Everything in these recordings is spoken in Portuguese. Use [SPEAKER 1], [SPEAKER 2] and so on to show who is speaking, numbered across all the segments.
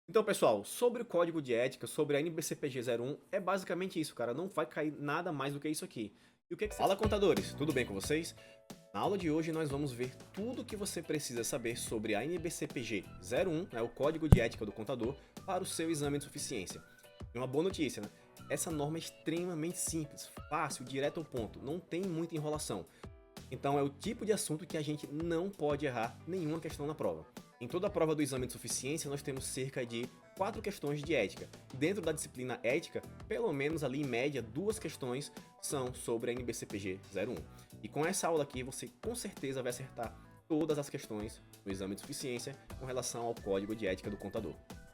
[SPEAKER 1] Então, pessoal, sobre o código de ética, sobre a NBCPG 01, é basicamente isso, cara. Não vai cair nada mais do que isso aqui. E o que que Fala, contadores, tudo bem com vocês? Na aula de hoje nós vamos ver tudo o que você precisa saber sobre a NBCPG 01, né, o Código de Ética do Contador, para o seu exame de suficiência. E uma boa notícia, né? Essa norma é extremamente simples, fácil, direto ao ponto, não tem muita enrolação. Então é o tipo de assunto que a gente não pode errar nenhuma questão na prova. Em toda a prova do exame de suficiência, nós temos cerca de 4 questões de ética. Dentro da disciplina ética, pelo menos ali em média, 2 questões são sobre a NBCPG 01. E com essa aula aqui, você com certeza vai acertar todas as questões do exame de suficiência com relação ao código de ética do contador.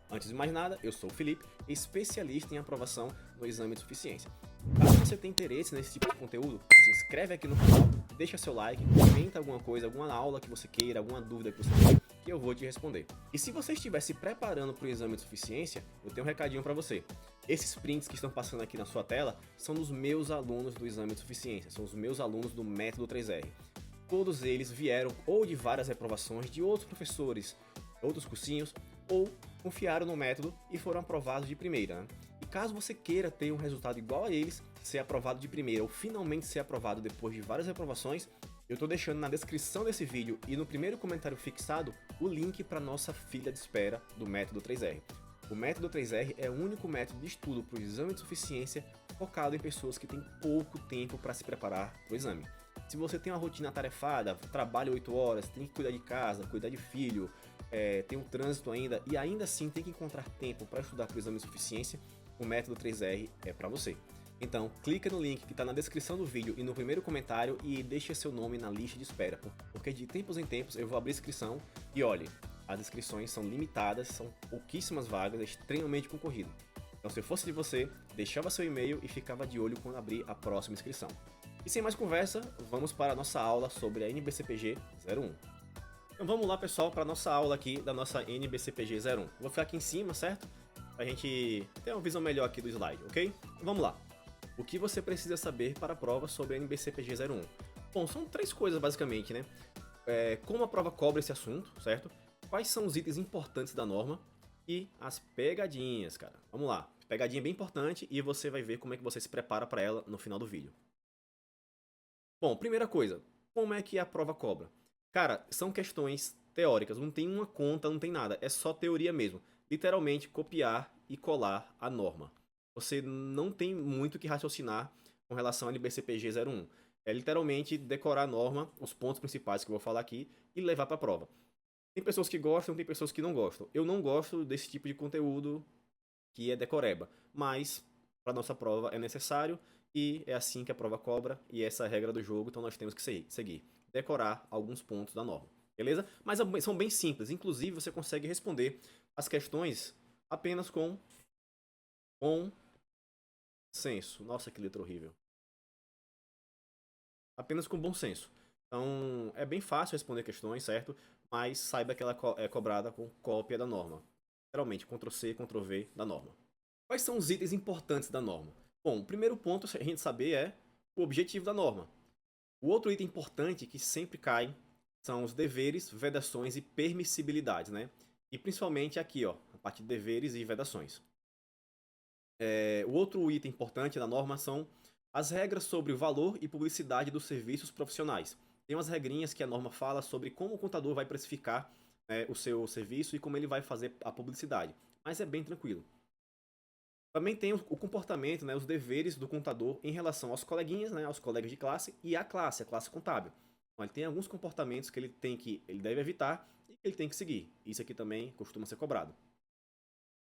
[SPEAKER 1] Antes de mais nada, eu sou o Felipe, especialista em aprovação no exame de suficiência. Caso você tenha interesse nesse tipo de conteúdo, se inscreve aqui no canal, deixa seu like, comenta alguma coisa, alguma aula que você queira, alguma dúvida que você tenha, que eu vou te responder. E se você estiver se preparando para o exame de suficiência, eu tenho um recadinho para você. Esses prints que estão passando aqui na sua tela são dos meus alunos do exame de suficiência, são os meus alunos do método 3R. Todos eles vieram ou de várias reprovações de outros professores, outros cursinhos, ou confiaram no método e foram aprovados de primeira, né? E caso você queira ter um resultado igual a eles, ser aprovado de primeira ou finalmente ser aprovado depois de várias reprovações, eu estou deixando na descrição desse vídeo e no primeiro comentário fixado o link para nossa fila de espera do método 3R. O método 3R é o único método de estudo para o exame de suficiência focado em pessoas que têm pouco tempo para se preparar para o exame. Se você tem uma rotina atarefada, trabalha 8 horas, tem que cuidar de casa, cuidar de filho, tem um trânsito ainda e ainda assim tem que encontrar tempo para estudar para o exame de suficiência, o método 3R é para você. Então, clica no link que está na descrição do vídeo e no primeiro comentário e deixa seu nome na lista de espera, porque de tempos em tempos eu vou abrir inscrição e olhe, as inscrições são limitadas, são pouquíssimas vagas, é extremamente concorrido. Então, se eu fosse de você, deixava seu e-mail e ficava de olho quando abrir a próxima inscrição. E sem mais conversa, vamos para a nossa aula sobre a NBCPG 01. Então vamos lá, pessoal, para a nossa aula aqui da nossa NBCPG 01. Vou ficar aqui em cima, certo? Para a gente ter uma visão melhor aqui do slide, ok? Então vamos lá. O que você precisa saber para a prova sobre a NBCPG 01? Bom, são 3 coisas basicamente, né? Como a prova cobra esse assunto, certo? Quais são os itens importantes da norma e as pegadinhas, cara. Vamos lá. Pegadinha é bem importante e você vai ver como é que você se prepara para ela no final do vídeo. Bom, primeira coisa, como é que a prova cobra? Cara, são questões teóricas, não tem uma conta, não tem nada, é só teoria mesmo. Literalmente copiar e colar a norma. Você não tem muito o que raciocinar com relação ao NBCPG 01. É literalmente decorar a norma, os pontos principais que eu vou falar aqui, e levar para a prova. Tem pessoas que gostam, tem pessoas que não gostam. Eu não gosto desse tipo de conteúdo que é decoreba, mas para nossa prova é necessário e é assim que a prova cobra e essa é a regra do jogo, então nós temos que seguir. Decorar alguns pontos da norma, beleza? Mas são bem simples, inclusive você consegue responder as questões apenas com bom senso. Nossa, que letra horrível. Apenas com bom senso. Então, é bem fácil responder questões, certo? Mas saiba que ela é cobrada com cópia da norma. Literalmente, Ctrl+C, Ctrl+V da norma. Quais são os itens importantes da norma? Bom, o primeiro ponto a gente saber é o objetivo da norma. O outro item importante que sempre cai são os deveres, vedações e permissibilidades, né? E principalmente aqui, ó, a parte de deveres e vedações. O outro item importante da norma são as regras sobre o valor e publicidade dos serviços profissionais. Tem umas regrinhas que a norma fala sobre como o contador vai precificar, né, o seu serviço e como ele vai fazer a publicidade. Mas é bem tranquilo. Também tem o comportamento, né, os deveres do contador em relação aos coleguinhas, né, aos colegas de classe e à classe, a classe contábil. Então, ele tem alguns comportamentos que ele deve evitar e que ele tem que seguir. Isso aqui também costuma ser cobrado.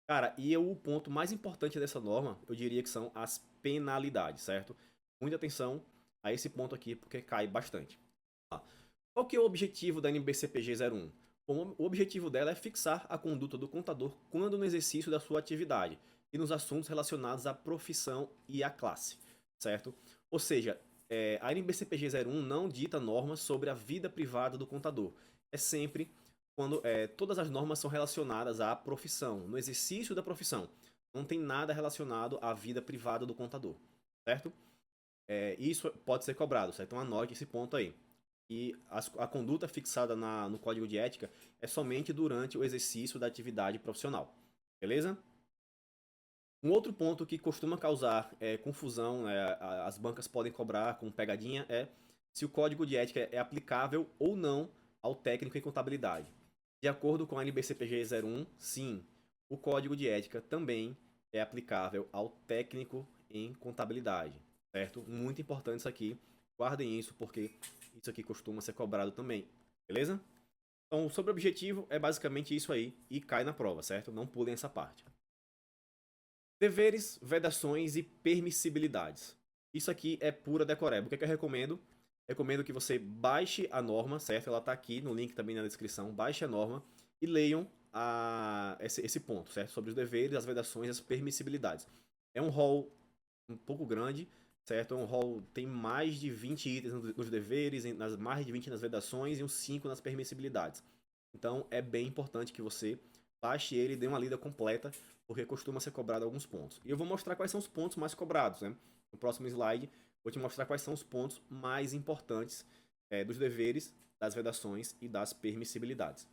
[SPEAKER 1] Cara, e o ponto mais importante dessa norma, eu diria que são as penalidades, certo? Muita atenção a esse ponto aqui, porque cai bastante. Qual que é o objetivo da NBCPG 01? Bom, o objetivo dela é fixar a conduta do contador quando no exercício da sua atividade e nos assuntos relacionados à profissão e à classe, certo? Ou seja, a NBCPG 01 não dita normas sobre a vida privada do contador. É sempre quando todas as normas são relacionadas à profissão, no exercício da profissão. Não tem nada relacionado à vida privada do contador, certo? Isso pode ser cobrado, certo? Então anote esse ponto aí. E a conduta fixada no código de ética é somente durante o exercício da atividade profissional. beleza? Um outro ponto que costuma causar confusão, né, as bancas podem cobrar com pegadinha, é se o código de ética é aplicável ou não ao técnico em contabilidade. De acordo com a NBCPG 01, sim, o código de ética também é aplicável ao técnico em contabilidade, certo? Muito importante isso aqui, guardem isso porque isso aqui costuma ser cobrado também, beleza? Então, sobre o objetivo, é basicamente isso aí e cai na prova, certo? Não pulem essa parte. Deveres, vedações e permissibilidades. Isso aqui é pura decoreba. O que é que eu recomendo? Recomendo que você baixe a norma, certo? Ela está aqui no link também na descrição. Baixe a norma e leiam esse ponto, certo? Sobre os deveres, as vedações e as permissibilidades. É um rol um pouco grande, certo? É um rol tem mais de 20 itens nos deveres, mais de 20 nas vedações e uns 5 nas permissibilidades. Então é bem importante que você baixe ele e dê uma lida completa, porque costuma ser cobrado alguns pontos. E eu vou mostrar quais são os pontos mais cobrados, né? No próximo slide, vou te mostrar quais são os pontos mais importantes dos deveres, das vedações e das permissibilidades.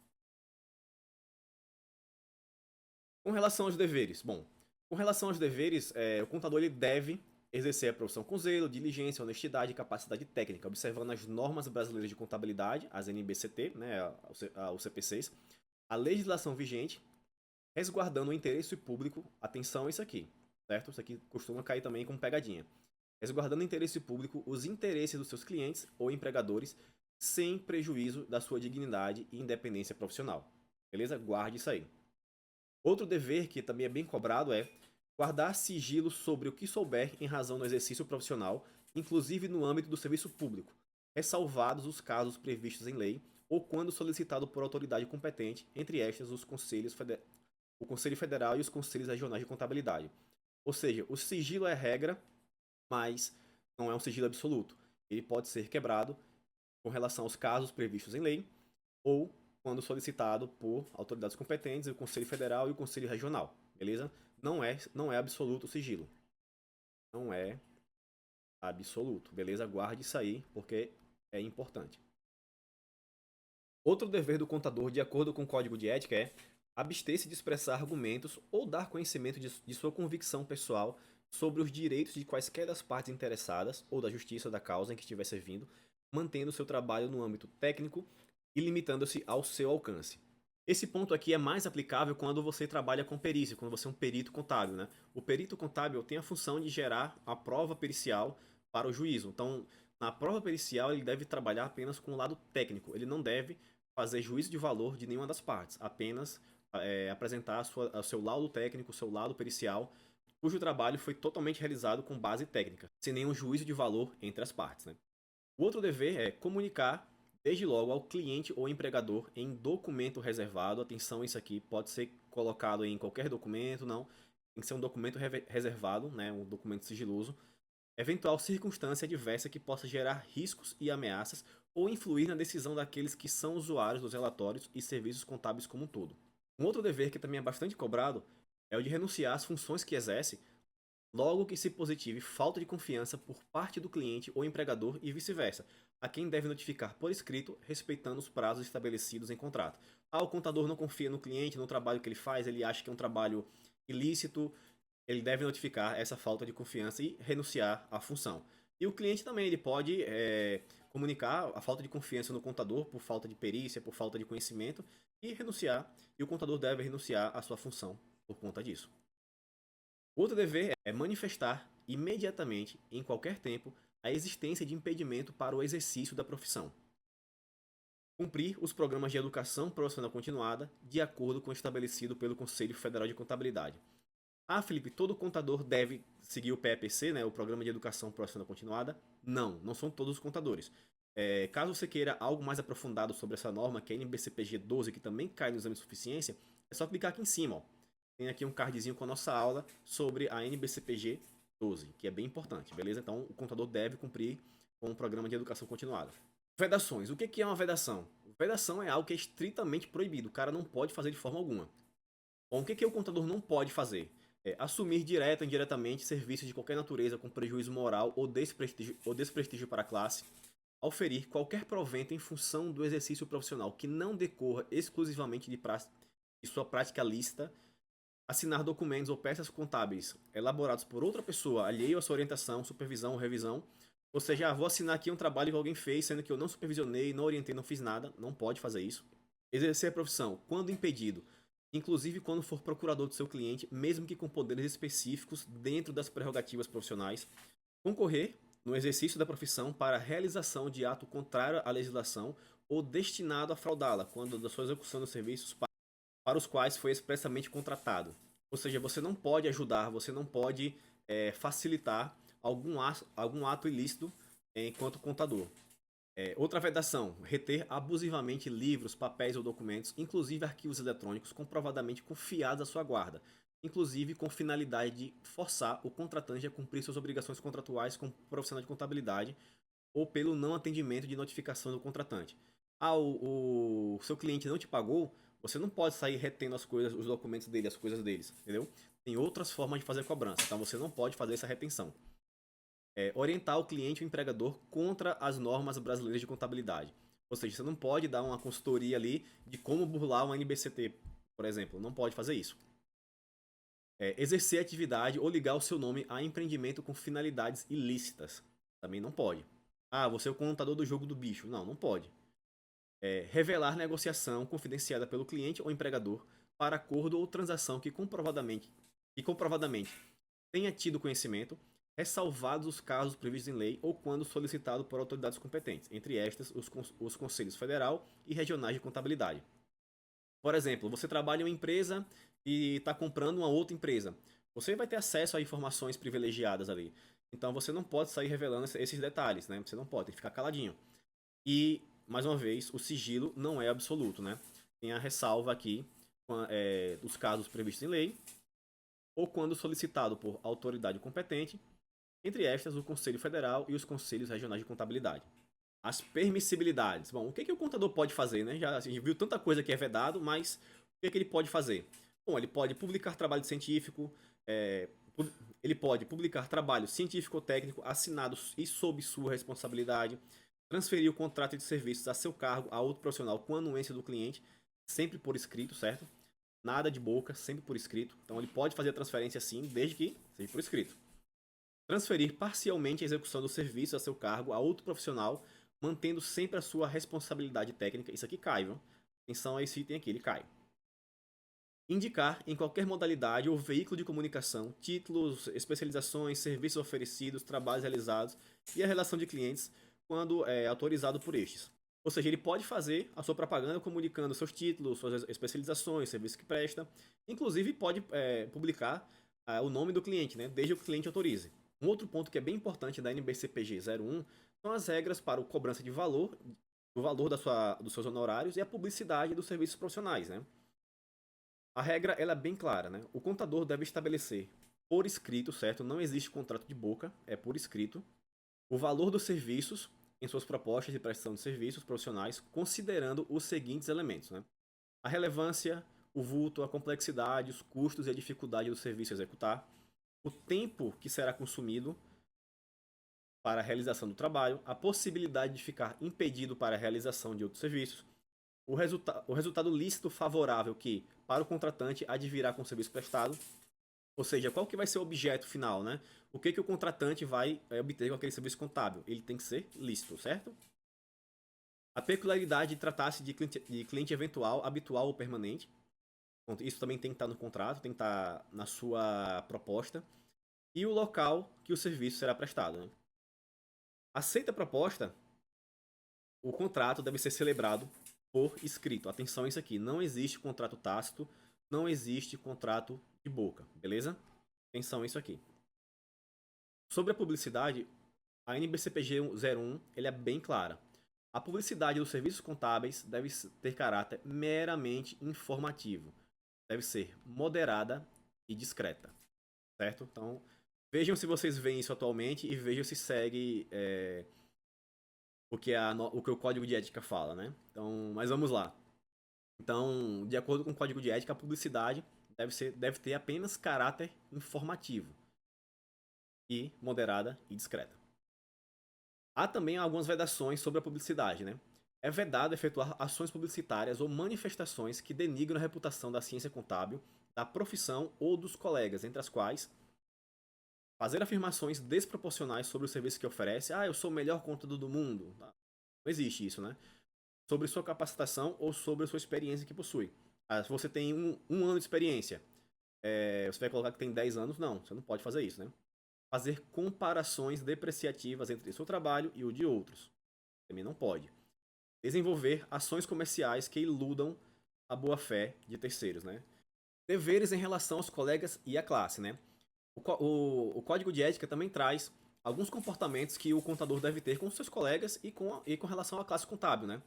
[SPEAKER 1] Com relação aos deveres, bom, com relação aos deveres, o contador ele deve exercer a profissão com zelo, diligência, honestidade e capacidade técnica, observando as normas brasileiras de contabilidade, as NBCT, né, o CP6, a legislação vigente, resguardando o interesse público. Atenção a isso aqui, certo? Isso aqui costuma cair também com pegadinha. Resguardando o interesse público, os interesses dos seus clientes ou empregadores, sem prejuízo da sua dignidade e independência profissional. Beleza? Guarde isso aí. Outro dever que também é bem cobrado é guardar sigilo sobre o que souber em razão do exercício profissional, inclusive no âmbito do serviço público, ressalvados os casos previstos em lei ou quando solicitado por autoridade competente, entre estas o Conselho Federal e os Conselhos Regionais de Contabilidade. Ou seja, o sigilo é regra, mas não é um sigilo absoluto. Ele pode ser quebrado com relação aos casos previstos em lei ou quando solicitado por autoridades competentes, o Conselho Federal e o Conselho Regional, beleza? Não é absoluto o sigilo. Não é absoluto, beleza? Guarde isso aí, porque é importante. Outro dever do contador, de acordo com o Código de Ética, é abster-se de expressar argumentos ou dar conhecimento de sua convicção pessoal sobre os direitos de quaisquer das partes interessadas ou da justiça da causa em que estiver servindo, mantendo seu trabalho no âmbito técnico e limitando-se ao seu alcance. Esse ponto aqui é mais aplicável quando você trabalha com perícia, quando você é um perito contábil, né? O perito contábil tem a função de gerar a prova pericial para o juízo. Então, na prova pericial, ele deve trabalhar apenas com o lado técnico. Ele não deve fazer juízo de valor de nenhuma das partes, apenas apresentar o seu laudo técnico, o seu laudo pericial, cujo trabalho foi totalmente realizado com base técnica, sem nenhum juízo de valor entre as partes, né? O outro dever é comunicar desde logo ao cliente ou empregador em documento reservado. Atenção, isso aqui pode ser colocado em qualquer documento, não. Tem que ser um documento reservado, né, um documento sigiloso. Eventual circunstância adversa que possa gerar riscos e ameaças ou influir na decisão daqueles que são usuários dos relatórios e serviços contábeis como um todo. Um outro dever que também é bastante cobrado é o de renunciar às funções que exerce logo que se positive falta de confiança por parte do cliente ou empregador e vice-versa, a quem deve notificar por escrito, respeitando os prazos estabelecidos em contrato. O contador não confia no cliente, no trabalho que ele faz, ele acha que é um trabalho ilícito, ele deve notificar essa falta de confiança e renunciar à função. E o cliente também, ele pode comunicar a falta de confiança no contador por falta de perícia, por falta de conhecimento e renunciar, e o contador deve renunciar à sua função por conta disso. Outro dever é manifestar imediatamente, em qualquer tempo, a existência de impedimento para o exercício da profissão. Cumprir os programas de educação profissional continuada de acordo com o estabelecido pelo Conselho Federal de Contabilidade. Felipe, todo contador deve seguir o PEPC, né, o Programa de Educação Profissional Continuada? Não, não são todos os contadores. Caso você queira algo mais aprofundado sobre essa norma, que é a NBCPG 12, que também cai no exame de suficiência, é só clicar aqui em cima, ó. Tem aqui um cardzinho com a nossa aula sobre a NBCPG 12, que é bem importante, beleza? Então, o contador deve cumprir com o programa de educação continuada. Vedações. O que é uma vedação? Vedação é algo que é estritamente proibido. O cara não pode fazer de forma alguma. Bom, o que o contador não pode fazer? Assumir direta ou indiretamente serviços de qualquer natureza com prejuízo moral ou desprestígio para a classe, auferir qualquer provento em função do exercício profissional que não decorra exclusivamente de sua prática lícita, assinar documentos ou peças contábeis elaborados por outra pessoa, alheio à sua orientação, supervisão ou revisão. Ou seja, vou assinar aqui um trabalho que alguém fez, sendo que eu não supervisionei, não orientei, não fiz nada. Não pode fazer isso. Exercer a profissão quando impedido, inclusive quando for procurador do seu cliente, mesmo que com poderes específicos dentro das prerrogativas profissionais. Concorrer no exercício da profissão para a realização de ato contrário à legislação ou destinado a fraudá-la, quando da sua execução dos serviços para os quais foi expressamente contratado. Ou seja, você não pode ajudar, você não pode facilitar algum ato ilícito enquanto contador. Outra vedação, reter abusivamente livros, papéis ou documentos, inclusive arquivos eletrônicos comprovadamente confiados à sua guarda, inclusive com finalidade de forçar o contratante a cumprir suas obrigações contratuais como profissional de contabilidade ou pelo não atendimento de notificação do contratante. Ah, o seu cliente não te pagou, você não pode sair retendo as coisas, os documentos dele, as coisas deles, entendeu? Tem outras formas de fazer cobrança, então você não pode fazer essa retenção. Orientar o cliente ou empregador contra as normas brasileiras de contabilidade. Ou seja, você não pode dar uma consultoria ali de como burlar uma NBCT, por exemplo. Não pode fazer isso. Exercer atividade ou ligar o seu nome a empreendimento com finalidades ilícitas. Também não pode. Ah, você é o contador do jogo do bicho. Não, não pode. Revelar negociação confidenciada pelo cliente ou empregador para acordo ou transação que comprovadamente tenha tido conhecimento, ressalvados os casos previstos em lei ou quando solicitado por autoridades competentes, entre estas os conselhos federal e regionais de contabilidade. Por exemplo, você trabalha em uma empresa e está comprando uma outra empresa. Você vai ter acesso a informações privilegiadas ali. Então você não pode sair revelando esses detalhes, né? Você não pode, tem que ficar caladinho. E, mais uma vez, o sigilo não é absoluto, né? Tem a ressalva aqui dos casos previstos em lei ou quando solicitado por autoridade competente, entre estas o Conselho Federal e os Conselhos Regionais de Contabilidade. As permissibilidades. Bom, o que, que o contador pode fazer, né? Já assim, viu tanta coisa que é vedado, mas o que, que ele pode fazer? Bom, ele pode publicar trabalho científico, ele pode publicar trabalho científico-técnico assinado e sob sua responsabilidade, transferir o contrato de serviços a seu cargo a outro profissional com anuência do cliente, sempre por escrito, certo? Nada de boca, sempre por escrito. Então ele pode fazer a transferência sim, desde que seja por escrito. Transferir parcialmente a execução do serviço a seu cargo a outro profissional, mantendo sempre a sua responsabilidade técnica. Isso aqui cai, viu? Atenção a esse item aqui, ele cai. Indicar em qualquer modalidade ou veículo de comunicação títulos, especializações, serviços oferecidos, trabalhos realizados e a relação de clientes quando autorizado por estes. Ou seja, ele pode fazer a sua propaganda comunicando seus títulos, suas especializações, serviços que presta. Inclusive pode publicar o nome do cliente, né, desde que o cliente autorize. Um outro ponto que é bem importante da NBCPG 01 são as regras para o cobrança de valor, do valor dos seus honorários e a publicidade dos serviços profissionais, né? A regra ela é bem clara, né? O contador deve estabelecer por escrito, certo? Não existe contrato de boca, é por escrito, o valor dos serviços em suas propostas de prestação de serviços profissionais, considerando os seguintes elementos, né? A relevância, o vulto, a complexidade, os custos e a dificuldade do serviço a executar, o tempo que será consumido para a realização do trabalho, a possibilidade de ficar impedido para a realização de outros serviços, o resultado lícito favorável que, para o contratante, advirá com o serviço prestado, ou seja, qual que vai ser o objeto final, né? O que, que o contratante vai obter com aquele serviço contábil? Ele tem que ser lícito, certo? A peculiaridade de tratar-se de cliente eventual, habitual ou permanente. Isso também tem que estar no contrato, tem que estar na sua proposta. E o local que o serviço será prestado, né? Aceita a proposta, o contrato deve ser celebrado por escrito. Atenção a isso aqui. Não existe contrato tácito, não existe contrato de boca, beleza? Atenção a isso aqui. Sobre a publicidade, a NBCPG 01 ele é bem clara. A publicidade dos serviços contábeis deve ter caráter meramente informativo. Deve ser moderada e discreta, certo? Então, vejam se vocês veem isso atualmente e vejam se segue o que o código de ética fala, né? Então, mas vamos lá. Então, de acordo com o código de ética, a publicidade deve ter apenas caráter informativo e moderada e discreta. Há também algumas vedações sobre a publicidade, né? É vedado efetuar ações publicitárias ou manifestações que denigram a reputação da ciência contábil, da profissão ou dos colegas, entre as quais fazer afirmações desproporcionais sobre o serviço que oferece. Ah, eu sou o melhor contador do mundo. Não existe isso, né? Sobre sua capacitação ou sobre a sua experiência que possui. Ah, se você tem um ano de experiência, você vai colocar que tem 10 anos? Não, você não pode fazer isso, né? Fazer comparações depreciativas entre seu trabalho e o de outros. Também não pode. Desenvolver ações comerciais que iludam a boa-fé de terceiros, né? Deveres em relação aos colegas e à classe, né? O código de ética também traz alguns comportamentos que o contador deve ter com seus colegas e com relação à classe contábil, né?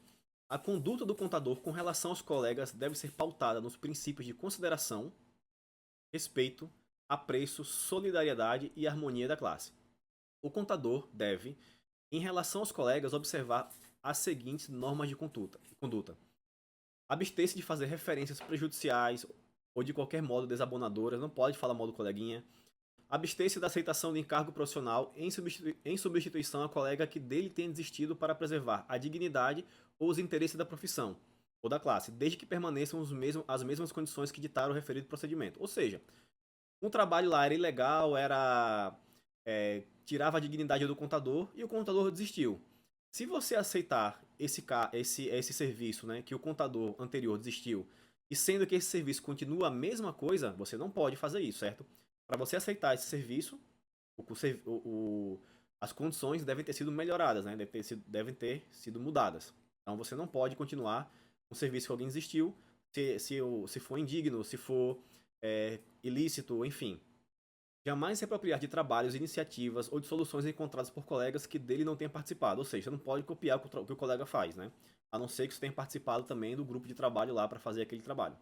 [SPEAKER 1] A conduta do contador com relação aos colegas deve ser pautada nos princípios de consideração, respeito, apreço, solidariedade e harmonia da classe. O contador deve, em relação aos colegas, observar as seguintes normas de conduta. Abster-se de fazer referências prejudiciais ou de qualquer modo desabonadoras, não pode falar mal do coleguinha. Abster-se da aceitação de encargo profissional em substituição a colega que dele tenha desistido para preservar a dignidade ou os interesses da profissão ou da classe, desde que permaneçam as mesmas condições que ditaram o referido procedimento. Ou seja, um trabalho lá era ilegal, tirava a dignidade do contador e o contador desistiu. Se você aceitar esse serviço, né, que o contador anterior desistiu, e sendo que esse serviço continua a mesma coisa, você não pode fazer isso, certo? Para você aceitar esse serviço, as condições devem ter sido melhoradas, né? Devem ter sido mudadas. Então você não pode continuar um serviço que alguém desistiu, se for indigno, se for ilícito, enfim. Jamais se apropriar de trabalhos, iniciativas ou de soluções encontradas por colegas que dele não tenham participado. Ou seja, você não pode copiar o que o colega faz, né? A não ser que você tenha participado também do grupo de trabalho lá para fazer aquele trabalho.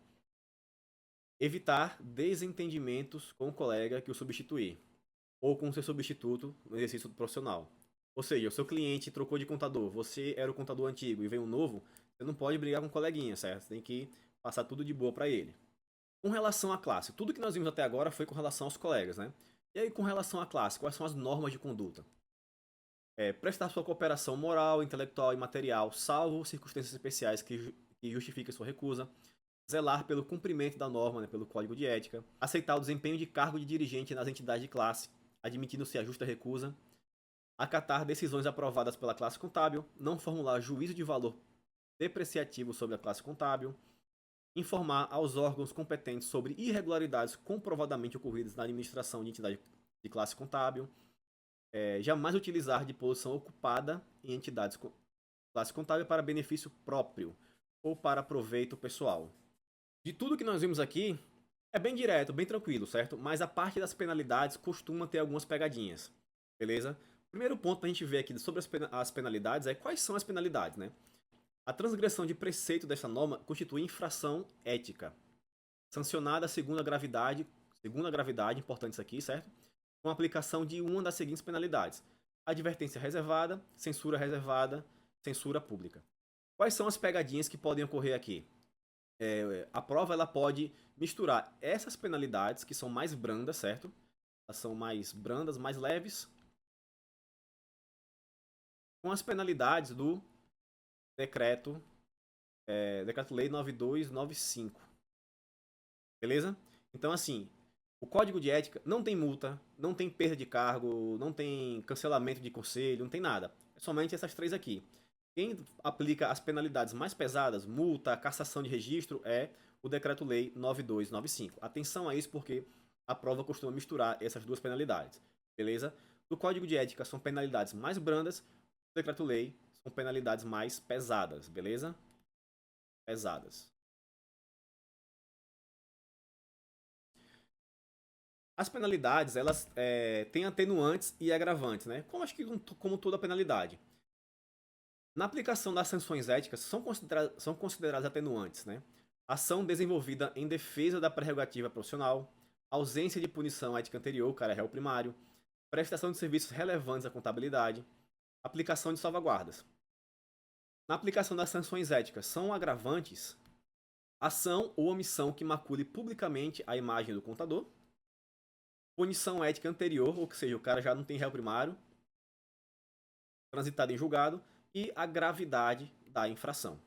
[SPEAKER 1] Evitar desentendimentos com o colega que o substituir, ou com o seu substituto no exercício profissional. Ou seja, o seu cliente trocou de contador, você era o contador antigo e vem um novo, você não pode brigar com o coleguinha, certo? Você tem que passar tudo de boa para ele. Com relação à classe, tudo que nós vimos até agora foi com relação aos colegas, né? E aí, com relação à classe, quais são as normas de conduta? Prestar sua cooperação moral, intelectual e material, salvo circunstâncias especiais que justifiquem sua recusa. Zelar pelo cumprimento da norma, né, pelo código de ética. Aceitar o desempenho de cargo de dirigente nas entidades de classe, admitindo-se a justa recusa. Acatar decisões aprovadas pela classe contábil. Não formular juízo de valor depreciativo sobre a classe contábil. Informar aos órgãos competentes sobre irregularidades comprovadamente ocorridas na administração de entidade de classe contábil. Jamais utilizar de posição ocupada em entidades de classe contábil para benefício próprio ou para proveito pessoal. De tudo que nós vimos aqui, é bem direto, bem tranquilo, certo? Mas a parte das penalidades costuma ter algumas pegadinhas, beleza? O primeiro ponto pra gente ver aqui sobre as penalidades é quais são as penalidades, né? A transgressão de preceito dessa norma constitui infração ética, sancionada segundo a gravidade, importante isso aqui, certo? Com a aplicação de uma das seguintes penalidades: advertência reservada, censura pública. Quais são as pegadinhas que podem ocorrer aqui? A prova ela pode misturar essas penalidades que são mais brandas, certo? Elas são mais brandas, mais leves, com as penalidades do Decreto-Lei 9295. Beleza? Então, assim, o Código de Ética não tem multa, não tem perda de cargo, não tem cancelamento de conselho, não tem nada. É somente essas três aqui. Quem aplica as penalidades mais pesadas, multa, cassação de registro, é o Decreto-Lei 9295. Atenção a isso porque a prova costuma misturar essas duas penalidades. Beleza? No Código de Ética são penalidades mais brandas, no Decreto-Lei são penalidades mais pesadas. Beleza? Pesadas. As penalidades, elas têm atenuantes e agravantes, né? Como toda penalidade. Na aplicação das sanções éticas, são consideradas atenuantes, né? Ação desenvolvida em defesa da prerrogativa profissional, ausência de punição ética anterior, o cara é réu primário, prestação de serviços relevantes à contabilidade, aplicação de salvaguardas. Na aplicação das sanções éticas, são agravantes ação ou omissão que macule publicamente a imagem do contador, punição ética anterior, ou seja, o cara já não tem réu primário, transitado em julgado, e a gravidade da infração.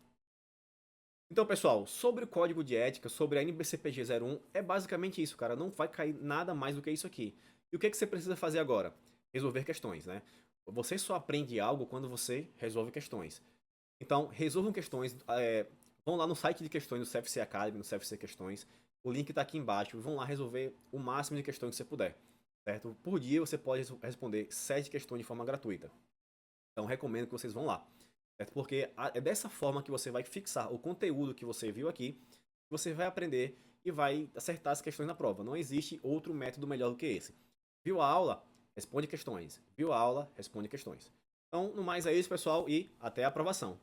[SPEAKER 1] Então, pessoal, sobre o código de ética, sobre a NBCPG 01, é basicamente isso, cara. Não vai cair nada mais do que isso aqui. E o que você precisa fazer agora? Resolver questões, né? Você só aprende algo quando você resolve questões. Então, resolvam questões. Vão lá no site de questões do CFC Academy, no CFC Questões. O link está aqui embaixo. Vão lá resolver o máximo de questões que você puder. Certo? Por dia você pode responder 7 questões de forma gratuita. Então, recomendo que vocês vão lá. Certo? Porque é dessa forma que você vai fixar o conteúdo que você viu aqui. Você vai aprender e vai acertar as questões na prova. Não existe outro método melhor do que esse. Viu a aula? Responde questões. Viu a aula? Responde questões. Então, no mais é isso, pessoal, e até a aprovação.